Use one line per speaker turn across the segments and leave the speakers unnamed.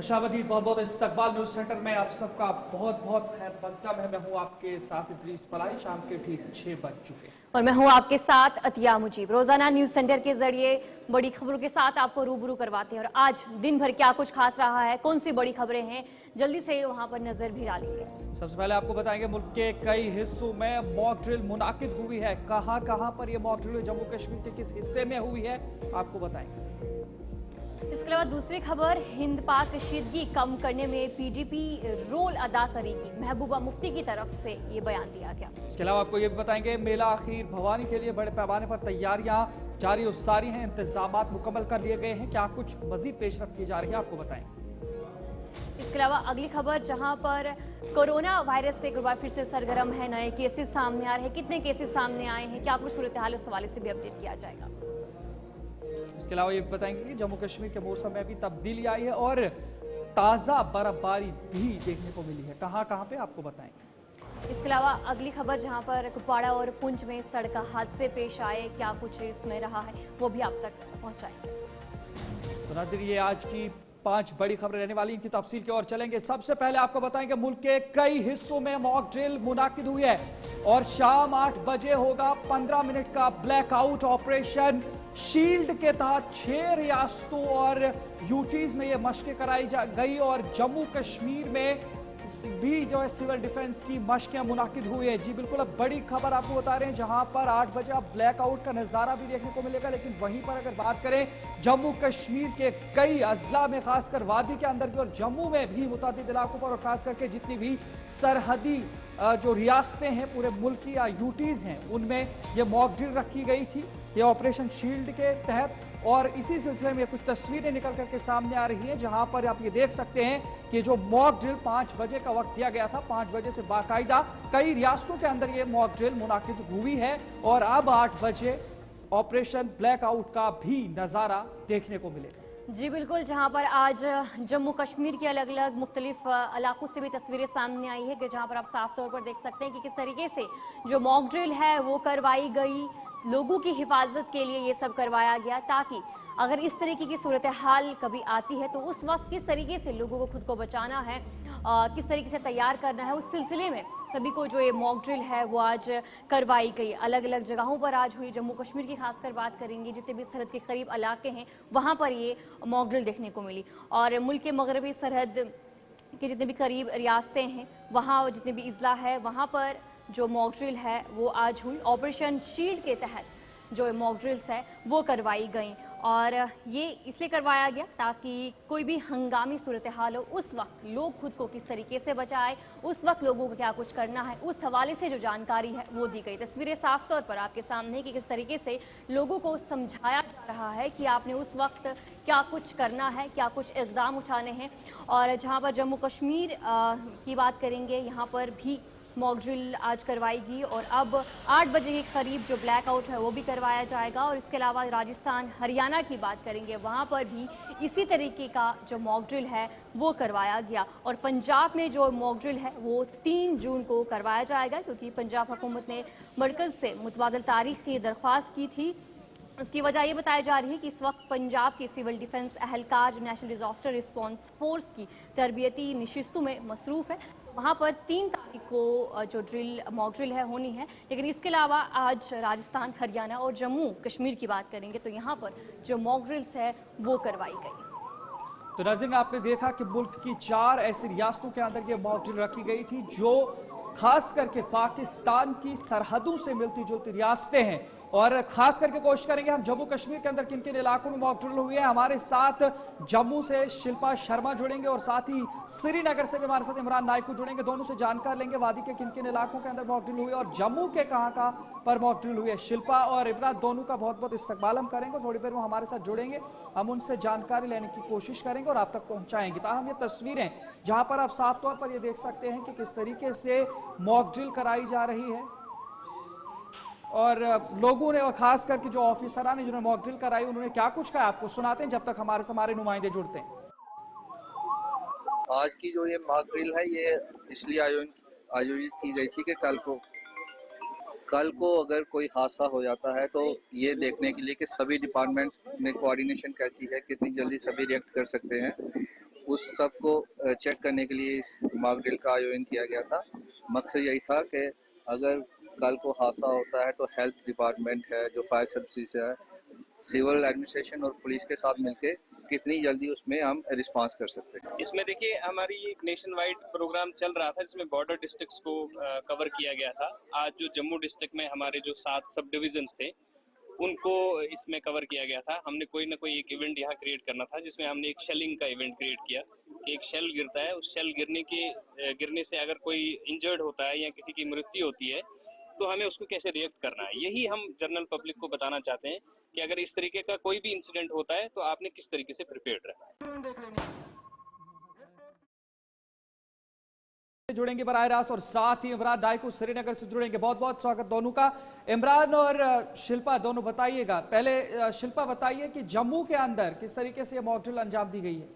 खुशामदीद, बहुत बहुत इस्तकबाल न्यूज़ सेंटर में आप सबका बहुत बहुत खैर मकदम है। मैं हूँ आपके साथ इद्रीस पलाई। शाम के ठीक 6 बज चुके
और मैं हूं आपके साथ अतिया मुजीब। रोजाना न्यूज सेंटर के जरिए बड़ी खबरों के साथ आपको रूबरू करवाते हैं और आज दिन भर क्या कुछ खास रहा है, कौन सी बड़ी खबरें हैं, जल्दी से वहां पर नजर भी डालेंगे।
सबसे पहले आपको बताएंगे मुल्क के कई हिस्सों में मॉक ड्रिल मुनाकिद हुई है। कहां कहां पर यह मॉक ड्रिल जम्मू कश्मीर के किस हिस्से में हुई है आपको बताएंगे।
इसके अलावा दूसरी खबर, हिंद पाक कशीदगी कम करने में पीडीपी रोल अदा करेगी, महबूबा मुफ्ती की तरफ से ये बयान दिया गया।
इसके अलावा आपको ये भी बताएंगे मेला आखिर भवानी के लिए बड़े पैमाने पर तैयारियां जारी और सारी हैं, इंतजाम मुकम्मल कर लिए गए हैं। क्या कुछ मजीद पेशरफ की जा रही है आपको बताएंगे।
इसके अलावा अगली खबर, जहां पर कोरोना वायरस से एक बार फिर से सरगर्म है, नए केसेस सामने आ रहे हैं, कितने केसेस सामने आए हैं, क्या कुछ सूरत हाल, उस हवाले से भी अपडेट किया जाएगा।
इसके अलावा ये बताएंगे कि जम्मू कश्मीर के मौसम में भी तब्दीली आई है और ताज़ा बर्फबारी भी देखने को मिली है। कहां कहां पे आपको बताएंगे।
इसके अलावा अगली खबर, जहां पर कुपवाड़ा और पुंछ में सड़क हादसे पेश आए, क्या कुछ इसमें रहा है वो भी आप तक पहुंचाएंगे।
तो नाज़रीन, ये आज की 5 बड़ी खबरें रहने वाली, इनकी तफसील की ओर चलेंगे। सबसे पहले आपको बताएंगे मुल्क के कई हिस्सों में मॉक ड्रिल मुनाकिद हुई है और शाम 8 बजे होगा 15 मिनट का ब्लैकआउट ऑपरेशन शील्ड के तहत 6 रियासतों और यूटीज में यह मशकें कराई गई और जम्मू कश्मीर में भी जो है सिविल डिफेंस की मशकें मुनाकिद हुई है। जी बिल्कुल, अब बड़ी खबर आपको बता रहे हैं, जहां पर 8 बजे आप ब्लैकआउट का नजारा भी देखने को मिलेगा। लेकिन वहीं पर अगर बात करें जम्मू कश्मीर के कई अजला में, खासकर वादी के अंदर भी और जम्मू में भी मुतादिद इलाकों पर, और खास करके जितनी भी सरहदी जो रियासतें हैं पूरे मुल्क की या यूटीज हैं, उनमें यह मॉक ड्रिल रखी गई थी ये ऑपरेशन शील्ड के तहत। और इसी सिलसिले में कुछ तस्वीरें निकल करके सामने आ रही हैं, जहां पर आप ये देख सकते हैं कि जो मॉक ड्रिल 5 बजे का वक्त दिया गया था, 5 बजे से बाकायदा कई रियासतों के अंदर ये मॉक ड्रिल मुनाकिद हुई है और अब 8 बजे ऑपरेशन ब्लैकआउट का भी नजारा देखने को मिलेगा।
जी बिल्कुल, जहां पर आज जम्मू कश्मीर के अलग अलग मुख्तलिफ इलाकों से भी तस्वीरें सामने आई है कि जहां पर आप साफ तौर पर देख सकते हैं कि किस तरीके से जो मॉक ड्रिल है वो करवाई गई, लोगों की हिफाजत के लिए ये सब करवाया गया, ताकि अगर इस तरीके की सूरत हाल कभी आती है तो उस वक्त किस तरीके से लोगों को खुद को बचाना है, किस तरीके से तैयार करना है, उस सिलसिले में सभी को जो ये मॉक ड्रिल है वो आज करवाई गई। अलग अलग जगहों पर आज हुई। जम्मू कश्मीर की खासकर बात करेंगे, जितने भी सरहद के करीब इलाके हैं वहाँ पर ये मॉक ड्रिल देखने को मिली। और मुल्क के मगरबी सरहद के जितने भी करीब रियासतें हैं, वहाँ जितने भी अजला है, वहाँ पर जो मॉक ड्रिल है वो आज हुई। ऑपरेशन शील्ड के तहत जो मॉक ड्रिल्स है वो करवाई गई और ये इसलिए करवाया गया ताकि कोई भी हंगामी सूरत हाल हो, उस वक्त लोग खुद को किस तरीके से बचाए, उस वक्त लोगों को क्या कुछ करना है, उस हवाले से जो जानकारी है वो दी गई। तस्वीरें साफ तौर पर आपके सामने कि किस तरीके से लोगों को समझाया जा रहा है कि आपने उस वक्त क्या कुछ करना है, क्या कुछ इक़दाम उठाने हैं। और जहाँ पर जम्मू कश्मीर की बात करेंगे, यहाँ पर भी मॉक ड्रिल आज करवाएगी और अब 8 बजे के करीब जो ब्लैकआउट है वो भी करवाया जाएगा। और इसके अलावा राजस्थान, हरियाणा की बात करेंगे, वहाँ पर भी इसी तरीके का जो मॉक ड्रिल है वो करवाया गया। और पंजाब में जो मॉक ड्रिल है वो 3 जून को करवाया जाएगा, क्योंकि पंजाब हुकूमत ने मरकज़ से मुतबादल तारीख की दरख्वास्त की थी। उसकी वजह ये बताई जा रही है कि इस वक्त पंजाब के सिविल डिफेंस एहलकार जो नेशनल डिजास्टर रिस्पांस फोर्स की तरबियती नशिस्तों में मसरूफ़ है, वहाँ पर 3 तारीख को जो मॉक ड्रिल है होनी है। लेकिन इसके अलावा आज राजस्थान, हरियाणा और जम्मू कश्मीर की बात करेंगे तो यहाँ पर जो मॉक ड्रिल्स है वो करवाई गई।
तो नाज़रीन, आपने देखा कि मुल्क की 4 ऐसी रियासतों के अंदर ये मॉक ड्रिल रखी गई थी, जो खास करके पाकिस्तान की सरहदों से मिलती जुलती रियासतें हैं। और खास करके कोशिश करेंगे हम जम्मू कश्मीर के अंदर किन किन इलाकों में मॉक ड्रिल हुई है। हमारे साथ जम्मू से शिल्पा शर्मा जुड़ेंगे और साथ ही श्रीनगर से भी हमारे साथ इमरान नायकू जुड़ेंगे। दोनों से जानकार लेंगे वादी के किन किन इलाकों के अंदर मॉक ड्रिल हुई है और जम्मू के कहाँ पर मॉक ड्रिल हुई है। शिल्पा और इमरान दोनों का बहुत बहुत इस्तकबाल हम करेंगे। थोड़ी देर में हमारे साथ जुड़ेंगे, हम उनसे जानकारी लेने की कोशिश करेंगे और आप तक पहुंचाएंगे। ताहम ये तस्वीरें जहां पर आप साफ तौर पर ये देख सकते हैं कि किस तरीके से मॉक ड्रिल कराई जा रही है और लोगों ने, और खास करके जो ऑफिसरान ने जिन्होंने मॉक ड्रिल कराई, उन्होंने क्या कुछ कहा आपको सुनाते हैं जब तक हमारे नुमाइंदे जुड़ते हैं।
आज की जो ये मॉक ड्रिल है ये इसलिए आयोजित की गई थी कि कल को अगर कोई हादसा हो जाता है तो ये देखने के लिए कि सभी डिपार्टमेंट्स में कोऑर्डिनेशन कैसी है, कितनी जल्दी सभी रिएक्ट कर सकते हैं। उस सब को चेक करने के लिए इस मॉक ड्रिल का आयोजन किया गया था। मकसद यही था कि अगर कल को हादसा होता है तो हेल्थ डिपार्टमेंट है, जो फायर सर्विसेज है, सिविल एडमिनिस्ट्रेशन और पुलिस के साथ मिलके कितनी जल्दी उसमें हम रिस्पांस कर सकते हैं।
इसमें देखिए हमारी एक नेशन वाइड प्रोग्राम चल रहा था जिसमें बॉर्डर डिस्ट्रिक्ट्स को कवर किया गया था। आज जो जम्मू डिस्ट्रिक्ट में हमारे जो 7 सब डिविजन्स थे उनको इसमें कवर किया गया था। हमने कोई ना कोई एक इवेंट यहाँ क्रिएट करना था, जिसमें हमने एक शेलिंग का इवेंट क्रिएट किया कि एक शेल गिरता है, उस शेल गिरने से अगर कोई इंजर्ड होता है या किसी की मृत्यु होती है तो हमें उसको कैसे रिएक्ट करना है। यही हम जनरल पब्लिक को बताना चाहते हैं कि अगर इस तरीके का कोई भी इंसिडेंट होता है तो आपने किस तरीके से प्रिपेयर्ड रहना है।
जुड़ेंगे बराह रास्त और साथ ही इमरान डाइकू श्रीनगर से जुड़ेंगे। बहुत बहुत स्वागत दोनों का। इमरान और शिल्पा दोनों बताइएगा। पहले शिल्पा बताइए कि जम्मू के अंदर किस तरीके से मॉक ड्रिल अंजाम दी गई है।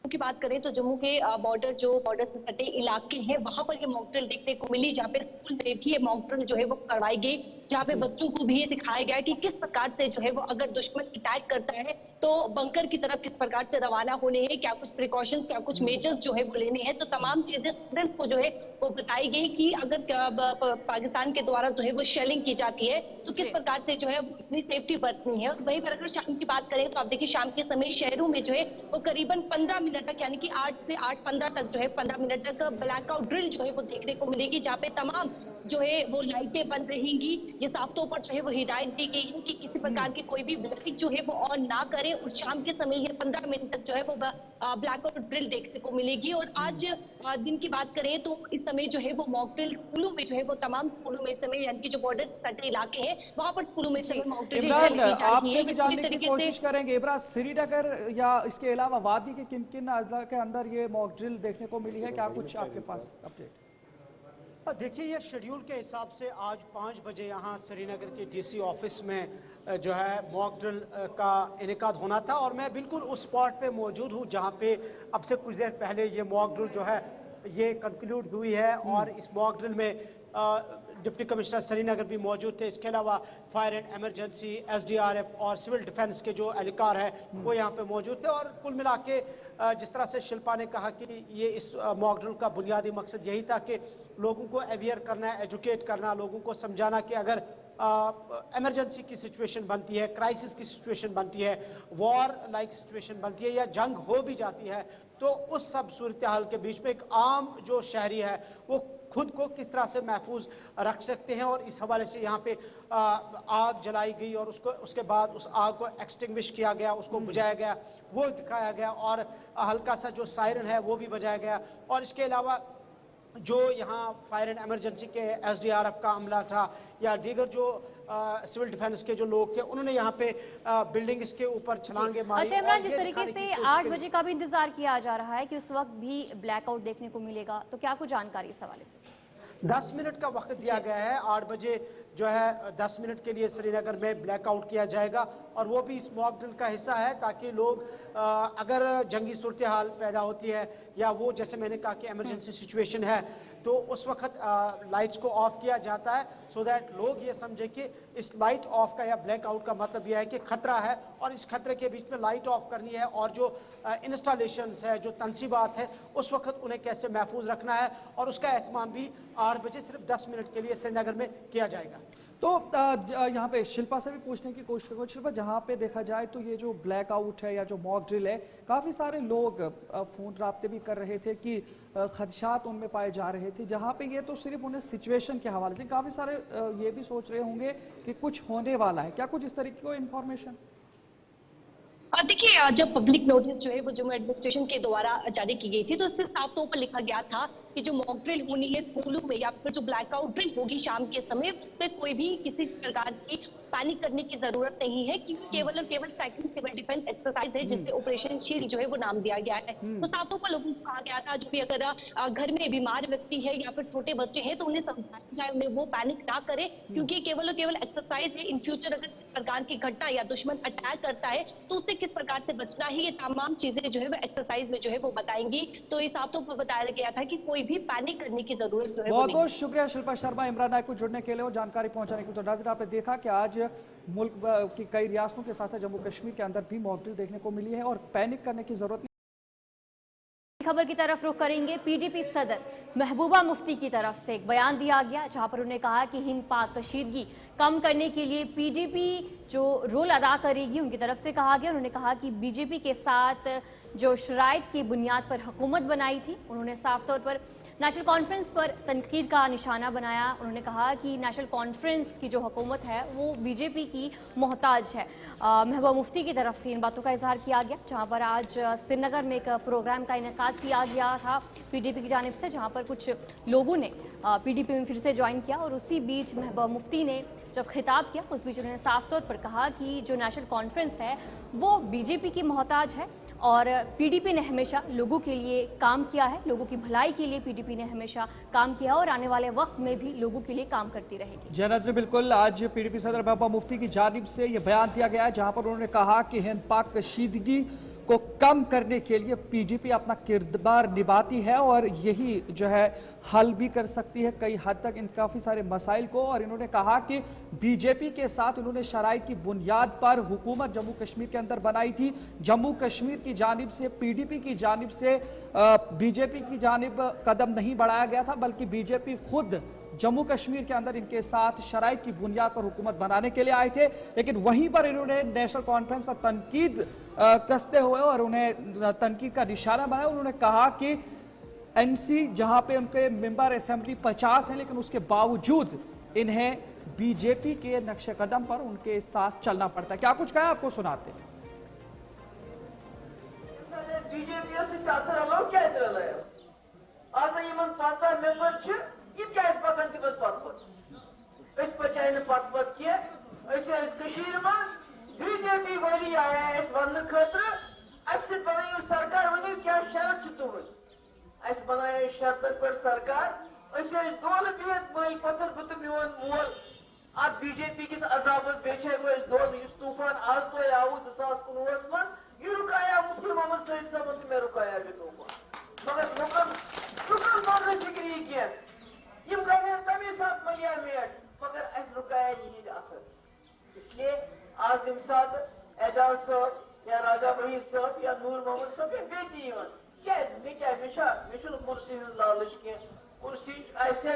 की बात करें तो जम्मू के बॉर्डर से सटे इलाके हैं, वहां पर ये मॉक ड्रिल देखने को मिली, जहाँ पे स्कूल में भी ये मॉक ड्रिल जो है वो करवाई गई, जहाँ पे बच्चों को भी ये सिखाया गया कि किस प्रकार से जो है वो अगर दुश्मन अटैक करता है तो बंकर की तरफ किस प्रकार से रवाना होने हैं, क्या कुछ प्रिकॉशंस, क्या कुछ मेजर्स जो है वो लेने हैं। तो तमाम चीजें स्टूडेंट्स को जो है वो बताई गई कि अगर पाकिस्तान के द्वारा जो है वो शेलिंग की जाती है तो किस प्रकार से जो है अपनी सेफ्टी बरतनी है। वहीं पर अगर शाम की बात करें तो आप देखिए शाम के समय शहरों में जो है वो करीबन 15 मिनट तक, यानी कि 8 से 8:15 तक जो है 15 मिनट तक ब्लैकआउट ड्रिल जो है वो देखने को मिलेगी, जहाँ पे तमाम जो है वो लाइटें बंद रहेंगी। ये साफ तौर पर जो है वो हिदायत दी गई है कि किसी प्रकार की कोई भी लाइट जो है वो ऑन ना करे और शाम के समय ये 15 मिनट तक जो है वो ब्लैकआउट ड्रिल देखने को मिलेगी। और आज दिन की बात करें तो इस समय जो है वो मॉक ड्रिल स्कूलों में जो है वो तमाम स्कूलों में इस समय, यानी कि जो बॉर्डर सटे इलाके हैं वहां पर स्कूलों में मॉक ड्रिल
आपसे भी जानने की कोशिश करेंगे। इमरान, श्रीनगर या इसके अलावा वादी के किन किन अजला के अंदर ये मॉक ड्रिल देखने को मिली है, क्या कुछ आपके पास अपडेट?
देखिए, ये शेड्यूल के हिसाब से आज 5 बजे यहाँ श्रीनगर के डीसी ऑफिस में जो है मॉक ड्रिल का इनेकाद होना था और मैं बिल्कुल उस स्पॉट पे मौजूद हूँ जहाँ पे अब से कुछ देर पहले ये मॉक ड्रिल जो है ये कंक्लूड हुई है। और इस मॉक ड्रिल में डिप्टी कमिश्नर श्रीनगर भी मौजूद थे। इसके अलावा फायर एंड एमरजेंसी, SDRF और सिविल डिफेंस के जो एहलकार है वो यहाँ पे मौजूद थे। और कुल मिला के जिस तरह से शिल्पा ने कहा कि ये इस मॉक ड्रिल का बुनियादी मकसद यही था कि लोगों को अवेयर करना, एजुकेट करना, लोगों को समझाना कि अगर इमरजेंसी की सिचुएशन बनती है, क्राइसिस की सिचुएशन बनती है, वॉर लाइक सिचुएशन बनती है या जंग हो भी जाती है तो उस सब सूरत हाल के बीच में एक आम जो शहरी है वो खुद को किस तरह से महफूज रख सकते हैं। और इस हवाले से यहाँ पे आग जलाई गई और उसके बाद उस आग को एक्सटिंग्विश किया गया, उसको बुझाया गया, वो दिखाया गया और हल्का सा जो सायरन है वो भी बजाया गया। और इसके अलावा जो यहाँ फायर एंड एमरजेंसी के SDRF का अमला था या दीगर जो सिविल डिफेंस के जो लोग थे उन्होंने यहाँ पे बिल्डिंग्स के ऊपर छलांगे मारी।
अच्छा इमरान, जिस तरीके से 8 बजे का भी इंतजार किया जा रहा है कि उस वक्त भी ब्लैकआउट देखने को मिलेगा, तो क्या कुछ जानकारी इस हवाले से?
10 मिनट का वक्त दिया गया है। 8 बजे जो है 10 मिनट के लिए श्रीनगर में ब्लैकआउट किया जाएगा और वो भी इस मॉक ड्रिल का हिस्सा है ताकि लोग अगर जंगी सूरत हाल पैदा होती है या वो जैसे मैंने कहा कि इमरजेंसी सिचुएशन है तो उस वक्त लाइट्स को ऑफ किया जाता है सो दैट लोग ये समझे कि इस लाइट ऑफ का या ब्लैकआउट का मतलब यह है कि खतरा है और इस खतरे के बीच में लाइट ऑफ करनी है और जो इंस्टॉलेशंस है, जो तनसीबात है, उस वक्त उन्हें कैसे महफूज रखना है और उसका एहतमाम भी 8 बजे सिर्फ 10 मिनट के लिए श्रीनगर में किया जाएगा।
तो यहाँ पे शिल्पा से भी पूछने की कोशिश करूँ। शिल्पा, जहाँ पे देखा जाए तो ये जो ब्लैकआउट है या जो मॉक ड्रिल है, काफ़ी सारे लोग फ़ोन राब्ते भी कर रहे थे कि खदशात उनमें पाए जा रहे थे, जहाँ पे ये तो सिर्फ उन्हें सिचुएशन के हवाले से, काफ़ी सारे ये भी सोच रहे होंगे कि कुछ होने वाला है। क्या कुछ इस तरीके को इन्फॉर्मेशन?
देखिए, जब पब्लिक नोटिस जो है वो जम्मू एडमिनिस्ट्रेशन के द्वारा जारी की गई थी तो इसमें साफ तौर पर लिखा गया था कि जो मॉक ड्रिल होनी है स्कूलों में या फिर जो ब्लैकआउट ड्रिल होगी शाम के समय, तो कोई भी किसी प्रकार की पैनिक करने की जरूरत नहीं है क्योंकि केवल और केवल सेकंड सिविल डिफेंस एक्सरसाइज है जिसे ऑपरेशन शील्ड जो है वो नाम दिया गया है। तो साफ तौर पर लोगों को कहा गया था जो भी अगर घर में बीमार व्यक्ति है या फिर छोटे बच्चे हैं तो उन्हें समझाया जाए, उन्हें वो पैनिक ना करे क्योंकि केवल और केवल एक्सरसाइज है। इन फ्यूचर अगर किस प्रकार की घटना या दुश्मन अटैक करता है तो उससे किस प्रकार से बचना है, ये तमाम चीजें जो है वो एक्सरसाइज में जो है वो बताएंगी। तो इस साफ तौर पर बताया गया था कि कोई भी पैनिक करने की जरूरत जो है वो
बहुत
नहीं।
बहुत शुक्रिया शिल्पा शर्मा, इमरान नायक को जुड़ने के लिए और जानकारी पहुंचाने के लिए। तो नाज़रीन, आपने देखा कि आज मुल्क की कई रियासतों के साथ साथ जम्मू कश्मीर के अंदर भी मॉक ड्रिल देखने को मिली है और पैनिक करने की जरूरत नहीं।
खबर की तरफ रुख करेंगे। पीडीपी सदर महबूबा मुफ्ती की तरफ से एक बयान दिया गया जहां पर उन्होंने कहा कि हिंद पाक कशीदगी कम करने के लिए पीडीपी जो रोल अदा करेगी उनकी तरफ से कहा गया। उन्होंने कहा कि बीजेपी के साथ जो शराइत की बुनियाद पर हुकूमत बनाई थी, उन्होंने साफ तौर पर नेशनल कॉन्फ्रेंस पर तनकीद का निशाना बनाया। उन्होंने कहा कि नेशनल कॉन्फ्रेंस की जो हुकूमत है वो बीजेपी की मोहताज है। महबूबा मुफ्ती की तरफ से इन बातों का इजहार किया गया, जहां पर आज श्रीनगर में एक प्रोग्राम का इनेकाद किया गया था पीडीपी की जानिब से, जहां पर कुछ लोगों ने पीडीपी में फिर से ज्वाइन किया। और उसी बीच महबूबा मुफ्ती ने जब खिताब किया उस बीच उन्होंने साफ तौर पर कहा कि जो नेशनल कॉन्फ्रेंस है वो बीजेपी की मोहताज है और पीडीपी ने हमेशा लोगों के लिए काम किया है, लोगों की भलाई के लिए पीडीपी ने हमेशा काम किया और आने वाले वक्त में भी लोगों के लिए काम करती रहेगी।
जी नाज़रीन, बिल्कुल आज पीडीपी सदर महबूबा मुफ्ती की जानिब से यह बयान दिया गया है जहां पर उन्होंने कहा कि हिंद पाक कशीदगी को कम करने के लिए पीडीपी अपना किरदार निभाती है और यही जो है हल भी कर सकती है कई हद तक इन काफ़ी सारे मसाइल को। और इन्होंने कहा कि बीजेपी के साथ उन्होंने शराइत की बुनियाद पर हुकूमत जम्मू कश्मीर के अंदर बनाई थी। जम्मू कश्मीर की जानिब से पीडीपी की जानिब से बीजेपी की जानिब कदम नहीं बढ़ाया गया था, बल्कि बीजेपी खुद जम्मू कश्मीर के अंदर इनके साथ शराइत की बुनियाद पर हुकूमत बनाने के लिए आए थे। लेकिन वहीं पर इन्होंने नेशनल कॉन्फ्रेंस पर तनकीद कसते हुए और उन्हें तनकीद का निशाना बनाया। उन्होंने कहा कि एनसी जहां पे उनके मेंबर असेंबली 50 हैं, लेकिन उसके बावजूद इन्हें बीजेपी के नक्शे कदम पर उनके साथ चलना पड़ता है। क्या कुछ कहा आपको सुनाते हैं।
बीजेपी वाली आया इस वन खतर बनाई सरकार वन क्या शर्त तुम बनाए शर्त पर सरकार दोल बिहत पत्थर बुत मोन मोल अब बीजेपी किस अजाब बे दोल तूफान आज तो आव 2019 मं यह रुकाया मुफ्ती मोहम्मद सईद साहब तो मैं रुकाया भी तूफान मगर लुकन फिक्री कह तमी साथ मलिया मेट मगर अस रुकाया यह आखिर। इसलिए आज यम साथ एजाज साहब या राजा वहीद साहब या नूर मोहम्मद साहब बेटी मे कुर्सी लालच कह कुर्सी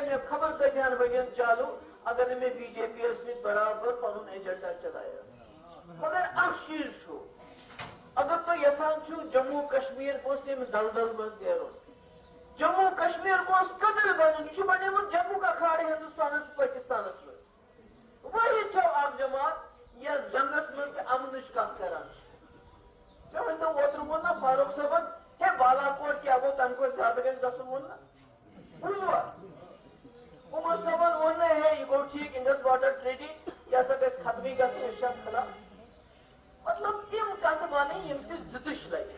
मे खबर कदान बन चालू अगर मे बीजेपी सत बराबर पन एजेंडा चलाया। मगर चीज अगर तुम यसान जम्मू कश्मीर दलदल मज नेर जम्मू कश्मीर कदल बन जम्मू का खाड़ हिंदुस्तान पाकिस्तान मज वही जमात या जंगस मज अमन कर तो ओतर वो ना फारूक साहब है बालाकोट क्या वो तन को ज्यादा गन वो ना बुझवा उमर साहब वो है यह गो ठीक इंडस वाटर ट्रेडी या गस खत्मी गशा खिलाफ मतलब तम कत वन यम जितुश लगे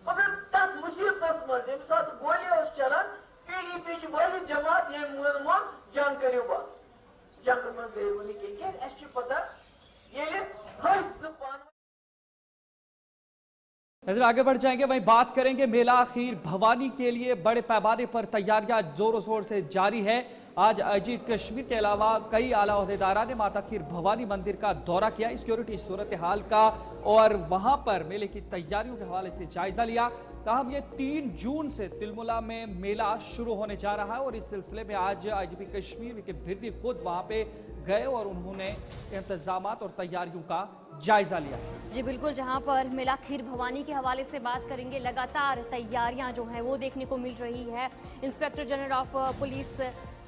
मगर तथ मुसीबत मज यम सात गोली चलान पीडीपी वाली जमात ये मोन मोन जंग करो बात जंग मज गई वन क्या पता ये हर
नजर आगे बढ़ जाएंगे, वहीं बात करेंगे मेला खीर भवानी के लिए बड़े पैमाने पर तैयारियां जोरों शोर से जारी है। आज आईजी कश्मीर के अलावा कई आला ओहदेदारा ने माता खीर भवानी मंदिर का दौरा किया, सिक्योरिटी सूरत हाल का और वहां पर मेले की तैयारियों के हवाले से जायजा लिया। कहा ये 3 जून से तिलमुला में मेला शुरू होने जा रहा है और इस सिलसिले में आज आईजीपी कश्मीर के भिर्दी खुद वहां पे गए और उन्होंने इंतजामात और तैयारियों का जायजा लिया।
जी बिल्कुल, जहां पर मेला खीर भवानी के हवाले से बात करेंगे, लगातार तैयारियां जो हैं वो देखने को मिल रही है। Inspector general of police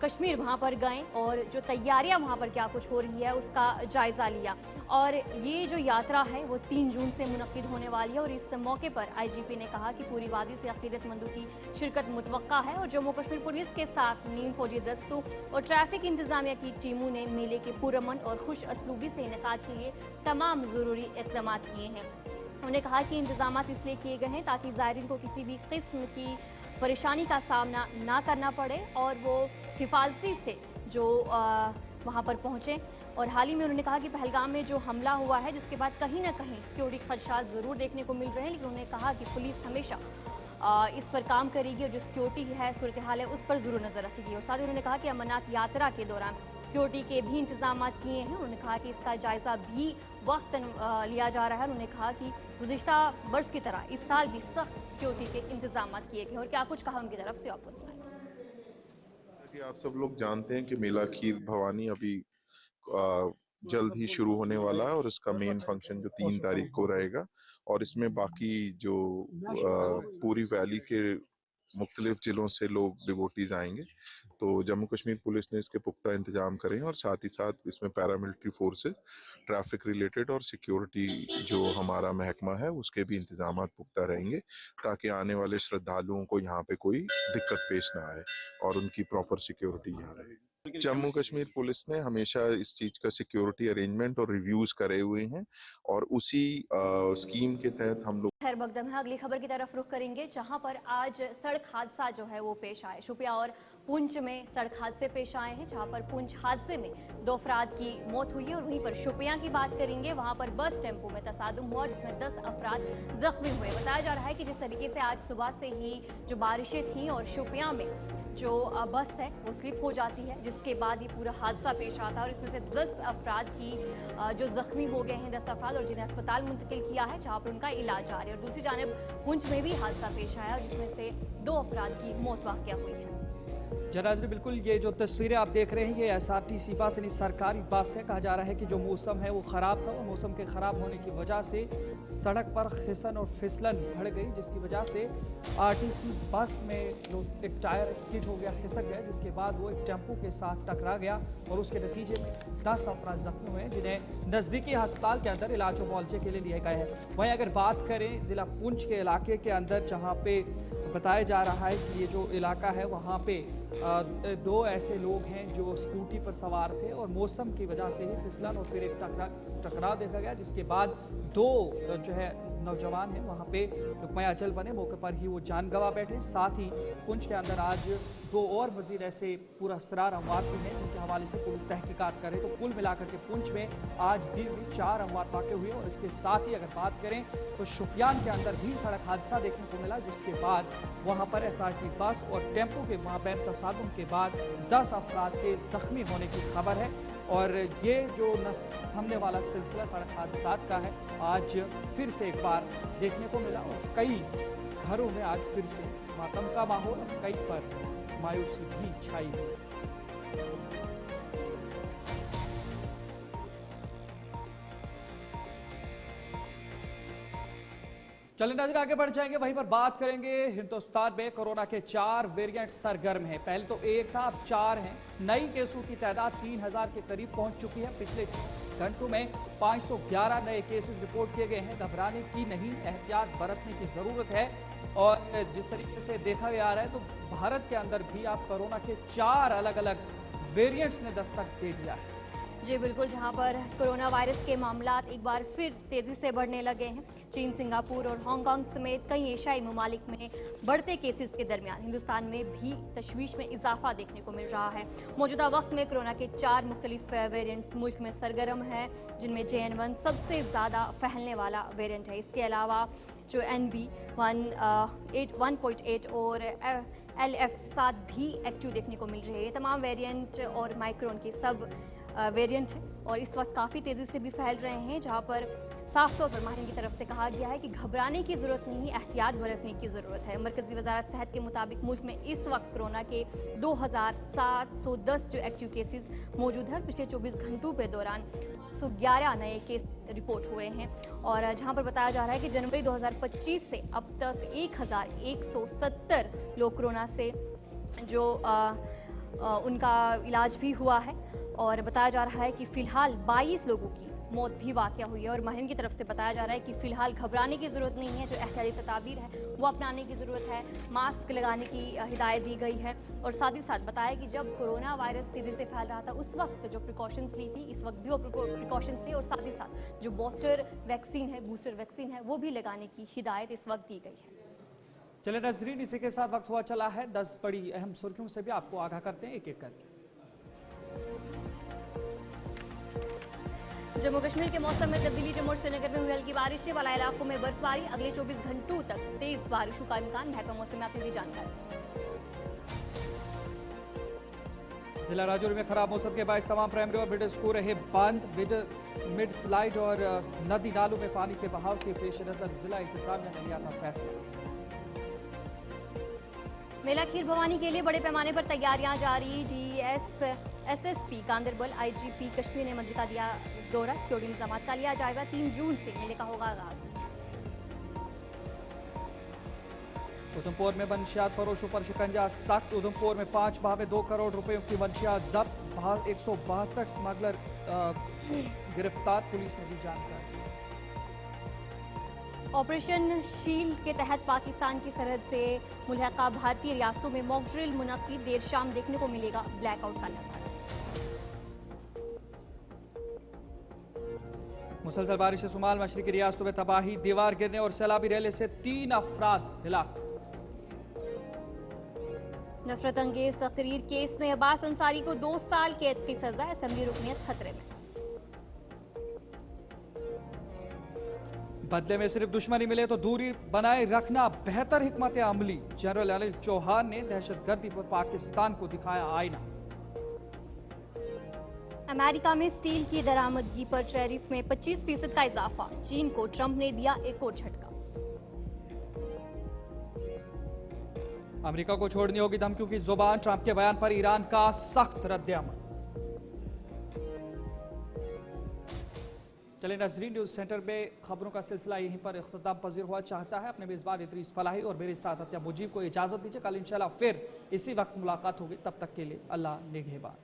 Kashmir वहां पर गए और जो तैयारियां वहां पर क्या कुछ हो रही है उसका जायजा लिया। और ये जो यात्रा है वो 3 जून से मुनक्किद होने वाली है और इस मौके पर आईजीपी ने कहा कि पूरी वादी से अकीदतमंदों की शिरकत मुतवक्का है और जम्मू कश्मीर पुलिस के साथ नीम फौजी दस्तों और ट्रैफिक इंतजामिया की टीमों ने मेले के पुरअमन और खुश असलूबी से इनेकाद के लिए तमाम ज़रूरी इक़दाम किए हैं। उन्होंने कहा कि इंतजाम इसलिए किए गए हैं ताकि ज़ायरीन को किसी भी किस्म की परेशानी का सामना ना करना पड़े और वो हिफाजती से जो वहाँ पर पहुँचें। और हाल ही में उन्होंने कहा कि पहलगाम में जो हमला हुआ है जिसके बाद कहीं ना कहीं सिक्योरिटी खदशात ज़रूर देखने को मिल रहे हैं, लेकिन उन्होंने कहा कि पुलिस हमेशा इस पर काम करेगी और जो सिक्योरिटी है, सूरत हाल है, उस पर जरूर नजर रखेगी। और साथ ही उन्होंने कहा कि अमरनाथ यात्रा के दौरान सिक्योरिटी के भी इंतजाम किए हैं। उन्होंने कहा कि इसका जायजा भी वक्त लिया जा रहा है। उन्होंने कहा कि गुज़िश्ता वर्ष की तरह इस साल भी सख्त सिक्योरिटी के इंतजाम किए गए। और क्या कुछ कहा उनकी तरफ से, आपको सुनाएं।
कि आप सब लोग जानते हैं कि मेला खीर भवानी अभी जल्द ही शुरू होने वाला है और इसका मेन फंक्शन जो 3 तारीख को रहेगा, और इसमें बाकी जो पूरी वैली के मुख्तलिफ जिलों से लोग डिवोटीज आएंगे। तो जम्मू कश्मीर पुलिस ने इसके पुख्ता इंतजाम करे हैं और साथ ही साथ इसमें पैरामिलिट्री फोर्सेस, ट्रैफिक रिलेटेड और सिक्योरिटी जो हमारा महकमा है उसके भी इंतजाम पुख्ता रहेंगे, ताकि आने वाले श्रद्धालुओं को यहाँ पे कोई दिक्कत पेश ना आए और उनकी प्रॉपर सिक्योरिटी यहाँ रहे। जम्मू कश्मीर पुलिस ने हमेशा इस चीज का सिक्योरिटी अरेंजमेंट और रिव्यूज करे हुए हैं और उसी स्कीम के तहत हम लोग
खैर मकदम है। अगली खबर की तरफ रुख करेंगे, जहां पर आज सड़क हादसा जो है वो पेश आए। शुपिया और पुंछ में सड़क हादसे पेश आए हैं, जहां पर पुंछ हादसे में 2 अफराद की मौत हुई है। और वहीं पर शुपिया की बात करेंगे, वहां पर बस टेम्पो में तसादुम हुआ जिसमें 10 अफराद जख्मी हुए। बताया जा रहा है कि जिस तरीके से आज सुबह से ही जो बारिशें थी और शुपिया में जो बस है वो स्लिप हो जाती है, जिसके बाद ये पूरा हादसा पेश आता है। और इसमें से 10 अफराद की जो जख्मी हो गए हैं, 10 अफराद, और जिन्हें अस्पताल मुंतकिल किया है, जहां पर उनका इलाज जारी है। और दूसरी जानिब पुंछ में भी हादसा पेश आया जिसमें से 2 अफराद की मौत वाक़या हुई है।
जनाज़रीन, बिल्कुल ये जो तस्वीरें आप देख रहे हैं ये SRTC बस यानी सरकारी बस है। कहा जा रहा है कि जो मौसम है वो ख़राब था और मौसम के ख़राब होने की वजह से सड़क पर खिसन और फिसलन बढ़ गई, जिसकी वजह से RTC बस में एक टायर स्किड हो गया, खिसक गया, जिसके बाद वो एक टेम्पो के साथ टकरा गया और उसके नतीजे में 10 अफराद जख्मी हुए हैं, जिन्हें नज़दीकी अस्पताल के अंदर इलाज व मुआवजे के लिए लिए गए हैं। वहीं अगर बात करें ज़िला पुंछ के इलाके के अंदर, जहाँ पे बताया जा रहा है कि ये जो इलाका है वहाँ पे 2 ऐसे लोग हैं जो स्कूटी पर सवार थे और मौसम की वजह से ही फिसलन और फिर एक टकराव देखा गया, जिसके बाद 2 जो है नौजवान हैं वहाँ पे लुकमा अचल बने, मौके पर ही वो जान गंवा बैठे। साथ ही पुंछ के अंदर आज 2 और मजीद ऐसे पूरा असरार अमवात भी हैं जिनके हवाले से पुलिस तहकीकात करे। तो कुल मिलाकर के पुंछ में आज दिन में 4 अमवात वाक़े हुए और इसके साथ ही अगर बात करें तो शुपियान के अंदर भी सड़क हादसा देखने को मिला, जिसके बाद वहाँ पर SRT बस और टेम्पो के माबैन तसादुम के बाद 10 अफराद के जख्मी होने की खबर है। और ये जो न थमने वाला सिलसिला सड़क हादसा का है आज फिर से एक बार देखने को मिला और कई घरों में आज फिर से मातम का माहौल, कई पर मायूसी भी छाई हुई। चलिए नजर आगे बढ़ जाएंगे, वहीं पर बात करेंगे हिंदुस्तान में कोरोना के 4 वेरिएंट सरगर्म हैं। पहले तो 1 था, अब 4 हैं। नई केसों की तादाद 3000 के करीब पहुंच चुकी है। पिछले घंटों में 511 नए केसेस रिपोर्ट किए गए हैं। घबराने की नहीं, एहतियात बरतने की जरूरत है। और जिस तरीके से देखा जा रहा है तो भारत के अंदर भी आप कोरोना के 4 अलग अलग वेरिएंट्स ने दस्तक दे दिया है।
जी बिल्कुल, जहां पर कोरोना वायरस के मामलात एक बार फिर तेजी से बढ़ने लगे हैं। चीन, सिंगापुर और हांगकांग समेत कई एशियाई ममालिक में बढ़ते केसेस के दरमियान हिंदुस्तान में भी तशवीश में इजाफा देखने को मिल रहा है। मौजूदा वक्त में कोरोना के 4 मुख्तलिफ वेरिएंट्स मुल्क में सरगर्म है, जिनमें JN1 सबसे ज़्यादा फैलने वाला वेरिएंट है। इसके अलावा जो NB 1.8 और LF7 भी एक्टिव देखने को मिल रही है। तमाम वेरिएंट और माइक्रोन के सब वेरिएंट है और इस वक्त काफ़ी तेज़ी से भी फैल रहे हैं, जहां पर साफ तौर पर माहिरीन की तरफ से कहा गया है कि घबराने की ज़रूरत नहीं, एहतियात बरतने की ज़रूरत है। मरकज़ी वज़ारत सेहत के मुताबिक मुल्क में इस वक्त कोरोना के 2710 जो एक्टिव केसेस मौजूद है। पिछले 24 घंटों के दौरान 111 नए केस रिपोर्ट हुए हैं। और जहां पर बताया जा रहा है कि जनवरी 2025 से अब तक 1170 लोग कोरोना से जो उनका इलाज भी हुआ है। और बताया जा रहा है कि फ़िलहाल 22 लोगों की मौत भी वाक़या हुई है। और माहिरीन की तरफ से बताया जा रहा है कि फ़िलहाल घबराने की ज़रूरत नहीं है, जो एहतियाती तदाबीर है वो अपनाने की ज़रूरत है। मास्क लगाने की हिदायत दी गई है। और साथ ही साथ बताया कि जब कोरोना वायरस तेज़ी से फैल रहा था उस वक्त जो प्रिकॉशंस ली थी, इस वक्त भी वो प्रिकॉशंस थे। और साथ ही साथ जो बूस्टर वैक्सीन है वो भी लगाने की हिदायत इस वक्त दी गई है।
चले नजरीन, इसी के साथ वक्त हुआ चला है 10 बड़ी अहम सुर्खियों से भी आपको आगाह करते हैं एक एक करके।
जम्मू कश्मीर के मौसम में तब्दीली। जम्मू और श्रीनगर में हुई हल्की बारिश से वाला इलाकों में बर्फबारी। अगले 24 घंटों तक तेज बारिशों का इम्कान। महकमा मौसमियात ने दी जानकारी।
जिला राजौरी में खराब मौसम के बायस तमाम प्राइमरी और मिडिल स्कूल रहे बंद। मिड स्लाइड और नदी नालों में पानी के बहाव के पेश नजर जिला इंतजामिया ने लिया था फैसला।
मेला खीर भवानी के लिए बड़े पैमाने पर तैयारियां जारी। DSSSP गांधरबल IGP कश्मीर ने मंत्री का दिया दौरा। सिक्योरिटी इंतजाम का लिया जायजा। 3 जून से मेले का होगा आगाज। उधमपुर में मंशियात फरोशों पर शिकंजा सख्त। उधमपुर में 5 माह में 2 करोड़ रुपए की मंशियात जब्त। 162 स्मगलर गिरफ्तार। पुलिस ने दी जानकारी। ऑपरेशन शील्ड के तहत पाकिस्तान की सरहद से मुल्हका भारतीय रियासतों में मॉक ड्रिल मुनक्किद। देर शाम देखने को मिलेगा ब्लैकआउट का नजारा। मुसलसल बारिश से शुमाल मशरकी रियासतों में तबाही। दीवार गिरने और सैलाबी रेले से 3 अफराद हिलाक। नफरत अंगेज तकरीर केस में अब्बास अंसारी को 2 साल कैद की सजा। असेंबली रुकनियत खतरे में। बदले में सिर्फ दुश्मनी मिले तो दूरी बनाए रखना बेहतर हिकमत अमली। जनरल अनिल चौहान ने दहशतगर्दी पर पाकिस्तान को दिखाया आईना। अमेरिका में स्टील की दरामदगी पर टैरिफ में 25% का इजाफा। चीन को ट्रंप ने दिया एक और झटका। अमेरिका को छोड़नी होगी धमकियों की जुबान। ट्रंप के बयान पर ईरान का सख्त रद्द-ए-अमल। चले नजरीन, न्यूज सेंटर में खबरों का सिलसिला यहीं पर इख्तिताम पजीर हुआ चाहता है। अपने मेजबान इदरीस फलाही और मेरे साथ अत्या मुजीब को इजाजत दीजिए। कल इंशाल्लाह फिर इसी वक्त मुलाकात होगी। तब तक के लिए अल्लाह निगहबान।